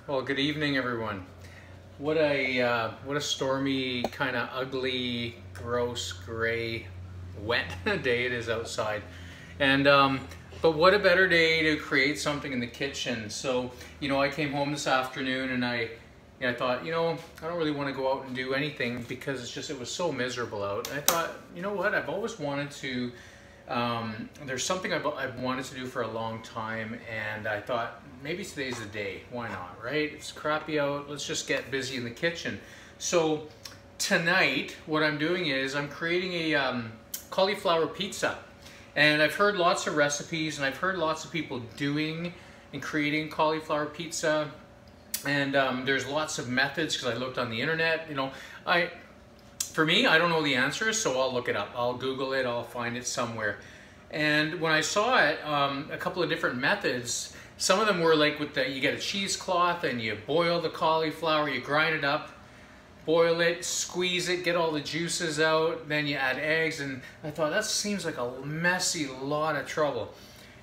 Well, good evening, everyone. What a stormy, kind of ugly, gross, gray, wet day it is outside. And but what a better day to create something in the kitchen. So, I came home this afternoon and I thought, I don't really want to go out and do anything because it was so miserable out. And I thought, you know what? I've always wanted to. There's something I've wanted to do for a long time, and I thought maybe today's the day. Why not, right? It's crappy out. Let's just get busy in the kitchen. So tonight, what I'm doing is I'm creating a cauliflower pizza. And I've heard lots of recipes, and I've heard lots of people doing and creating cauliflower pizza. And there's lots of methods because I looked on the internet. For me, I don't know the answers, so I'll look it up. I'll Google it, I'll find it somewhere. And when I saw it, a couple of different methods, some of them were like you get a cheesecloth and you boil the cauliflower, you grind it up, boil it, squeeze it, get all the juices out, then you add eggs, and I thought that seems like a messy lot of trouble.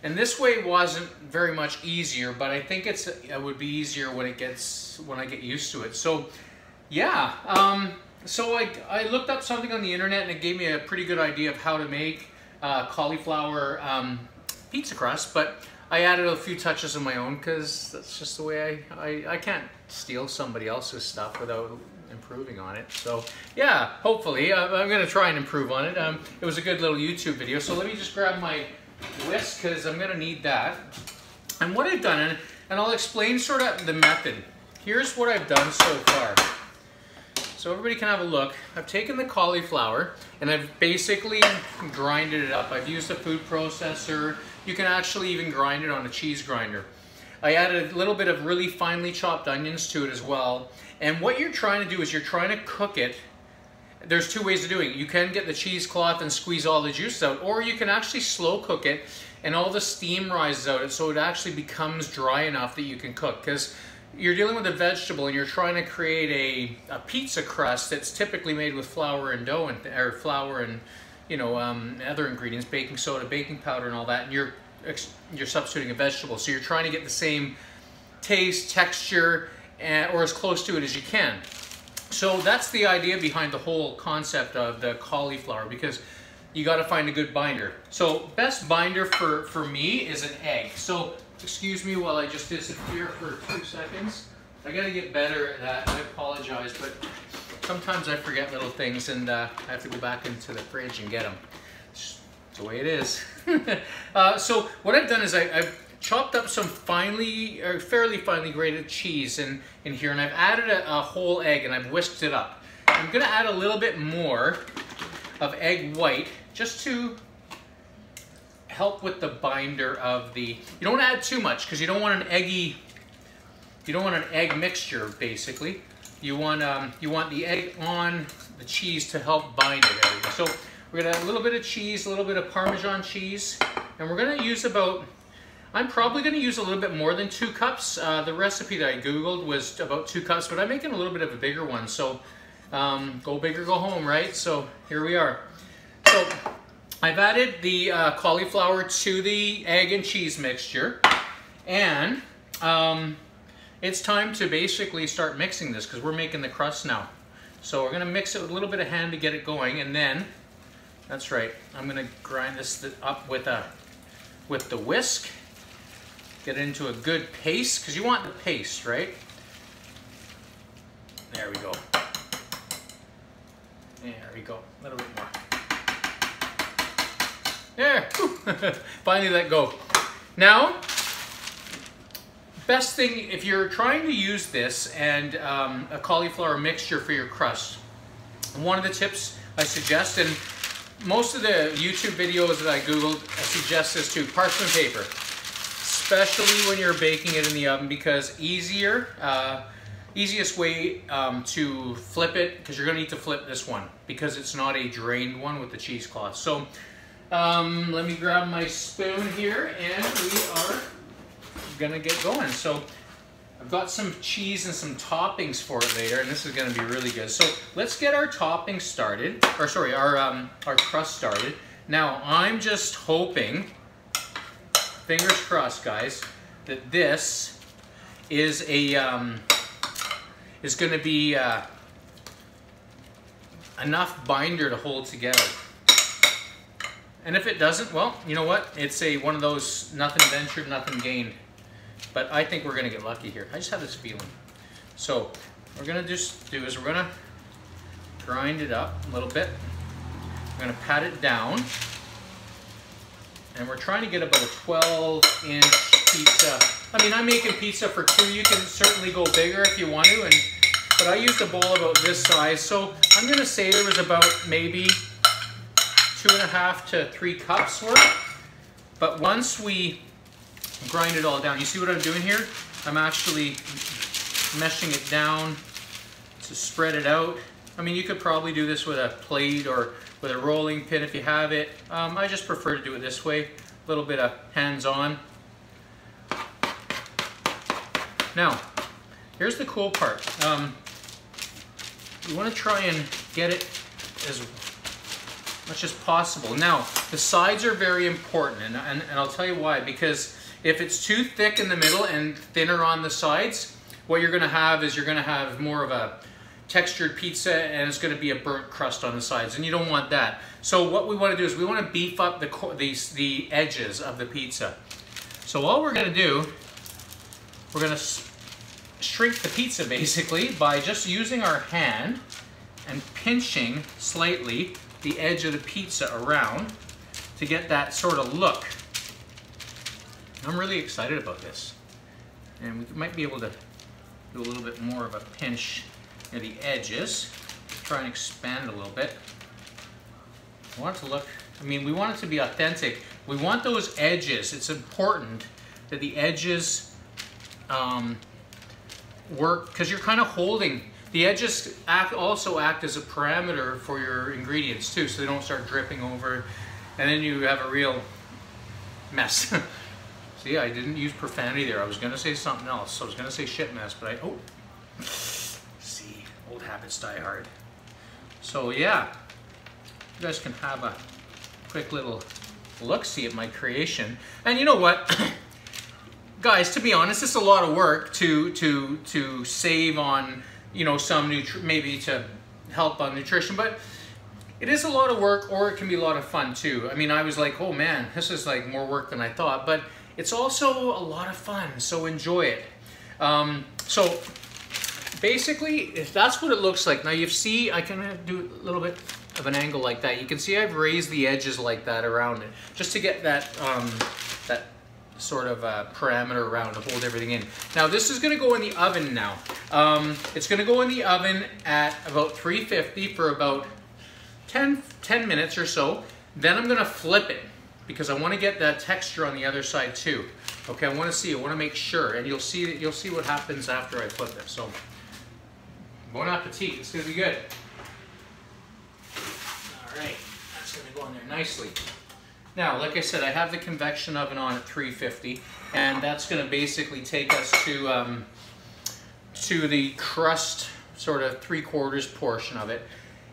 And this way wasn't very much easier, but I think it would be easier when I get used to it. So yeah. So I looked up something on the internet and it gave me a pretty good idea of how to make cauliflower pizza crust, but I added a few touches of my own because that's just the way I can't steal somebody else's stuff without improving on it. So yeah, hopefully I'm going to try and improve on it. It was a good little YouTube video, so let me just grab my whisk because I'm going to need that. And what I've done, and I'll explain sort of the method. Here's what I've done so far. So everybody can have a look. I've taken the cauliflower and I've basically grinded it up. I've used a food processor. You can actually even grind it on a cheese grinder. I added a little bit of really finely chopped onions to it as well. And what you're trying to do is you're trying to cook it. There's two ways of doing it. You can get the cheesecloth and squeeze all the juice out, or you can actually slow cook it and all the steam rises out so it actually becomes dry enough that you can cook. Because you're dealing with a vegetable and you're trying to create a pizza crust that's typically made with flour and dough or flour and other ingredients, baking soda, baking powder, and all that. And you're substituting a vegetable, so you're trying to get the same taste, texture, or as close to it as you can. So that's the idea behind the whole concept of the cauliflower, because you got to find a good binder. So best binder for me is an egg. So excuse me while I just disappear for 2 seconds. I gotta get better at that. I apologize, but sometimes I forget little things and I have to go back into the fridge and get them. It's the way it is. So what I've done is I've chopped up some fairly finely grated cheese in here, and I've added a whole egg and I've whisked it up. I'm gonna add a little bit more of egg white just to help with the binder of the. You don't add too much because you don't want an egg mixture. Basically, you want the egg on the cheese to help bind it. So we're gonna add a little bit of cheese, a little bit of Parmesan cheese, and we're gonna use I'm probably gonna use a little bit more than 2 cups. The recipe that I Googled was about 2 cups, but I'm making a little bit of a bigger one. So go big or go home, right? So here we are. So I've added the cauliflower to the egg and cheese mixture, and it's time to basically start mixing this because we're making the crust now. So we're going to mix it with a little bit of hand to get it going, and then, that's right, I'm going to grind this up with the whisk, get it into a good paste, because you want the paste, right? There we go. There we go, a little bit more. There, finally let go. Now, best thing, if you're trying to use this and a cauliflower mixture for your crust, one of the tips I suggest, and most of the YouTube videos that I Googled suggest this too, parchment paper. Especially when you're baking it in the oven, because easiest way to flip it, because you're gonna need to flip this one, because it's not a drained one with the cheesecloth. So, let me grab my spoon here and we are gonna get going. So I've got some cheese and some toppings for it later, and this is gonna be really good. So let's get our toppings started, or sorry, our crust started. Now I'm just hoping, fingers crossed guys, that this is going to be enough binder to hold together. And if it doesn't, well, you know what? It's one of those nothing ventured, nothing gained. But I think we're going to get lucky here. I just have this feeling. So what we're going to just do is we're going to grind it up a little bit. We're going to pat it down. And we're trying to get about a 12-inch pizza. I mean, I'm making pizza for 2. You can certainly go bigger if you want to. But I used a bowl about this size. So I'm going to say there was about maybe 2.5 to 3 cups worth. But once we grind it all down, you see what I'm doing here? I'm actually meshing it down to spread it out. I mean, you could probably do this with a plate or with a rolling pin if you have it. I just prefer to do it this way, a little bit of hands-on. Now, here's the cool part. You want to try and get it as much as possible. Now, the sides are very important, and I'll tell you why. Because if it's too thick in the middle and thinner on the sides, what you're going to have is you're going to have more of a textured pizza, and it's going to be a burnt crust on the sides, and you don't want that. So what we want to do is we want to beef up the edges of the pizza. So all we're going to do, we're going to shrink the pizza basically by just using our hand and pinching slightly the edge of the pizza around to get that sort of look. I'm really excited about this, and we might be able to do a little bit more of a pinch near the edges. Try and expand a little bit. I want it to look, I mean, we want it to be authentic. We want those edges. It's important that the edges work, because you're kind of holding. The edges also act as a parameter for your ingredients too, so they don't start dripping over, and then you have a real mess. See, I didn't use profanity there. I was going to say something else. I was going to say shit mess, but see, old habits die hard. So yeah, you guys can have a quick little look-see at my creation. And you know what? Guys, to be honest, it's a lot of work to save on, you know, some maybe to help on nutrition, but it is a lot of work, or it can be a lot of fun too. I mean, I was like, oh man, this is like more work than I thought, but it's also a lot of fun, so enjoy it. So basically, if that's what it looks like. Now you see, I can do a little bit of an angle like that. You can see I've raised the edges like that around it, just to get that, that sort of parameter around to hold everything in. Now this is going to go in the oven now. It's going to go in the oven at about 350 for about 10 minutes or so. Then I'm going to flip it, because I want to get that texture on the other side too. Okay, I want to see, I want to make sure, and you'll see what happens after I flip it. So, bon appetit, it's going to be good. All right, that's going to go in there nicely. Now, like I said, I have the convection oven on at 350, and that's going to basically take us to the crust, sort of 3/4 portion of it.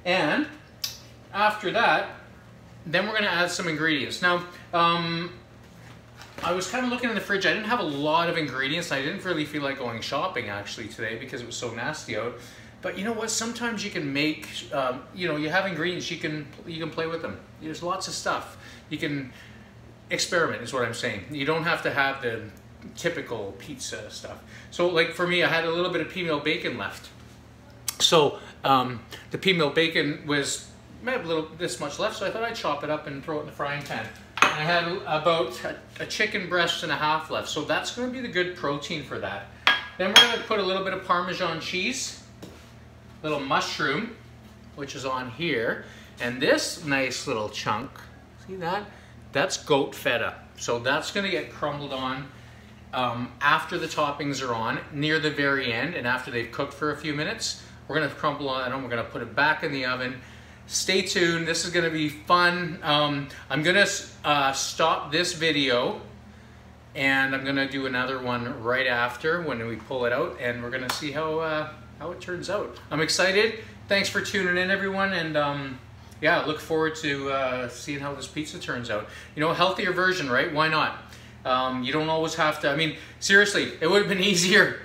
And after that, then we're going to add some ingredients. Now, I was kind of looking in the fridge. I didn't have a lot of ingredients. I didn't really feel like going shopping actually today because it was so nasty out. But you know what? Sometimes you can make, you know, you have ingredients, you can play with them. There's lots of stuff. You can experiment is what I'm saying. You don't have to have the typical pizza stuff. So like for me, I had a little bit of pea meal bacon left. So the pea meal bacon was, I had a little this much left, so I thought I'd chop it up and throw it in the frying pan. And I had about a chicken breast and a half left, so that's going to be the good protein for that. Then we're going to put a little bit of Parmesan cheese, a little mushroom, which is on here, and this nice little chunk, see that? That's goat feta. So that's going to get crumbled on after the toppings are on, near the very end, and after they've cooked for a few minutes. We're going to crumble on them, we're going to put it back in the oven. Stay tuned, this is going to be fun. I'm going to stop this video, and I'm going to do another one right after when we pull it out, and we're going to see how it turns out. I'm excited. Thanks for tuning in, everyone, and yeah, look forward to seeing how this pizza turns out. You know, a healthier version, right? Why not? You don't always have to, I mean, seriously, it would have been easier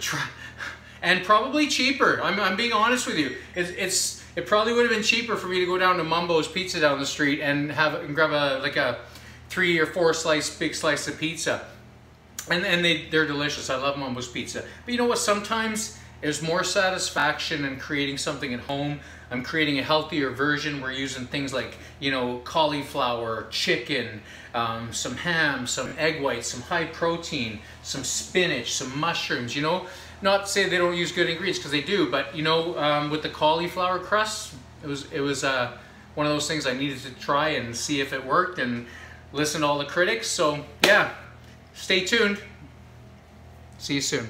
and probably cheaper. I'm being honest with you. It probably would have been cheaper for me to go down to Mumbo's Pizza down the street and grab a 3 or 4 big slice of pizza. And they're delicious. I love Mumbo's Pizza. But you know what? Sometimes there's more satisfaction in creating something at home. I'm creating a healthier version. We're using things like, you know, cauliflower, chicken, some ham, some egg whites, some high protein, some spinach, some mushrooms, you know. Not to say they don't use good ingredients, because they do, but you know, with the cauliflower crust, it was one of those things I needed to try and see if it worked and listen to all the critics. So yeah, stay tuned. See you soon.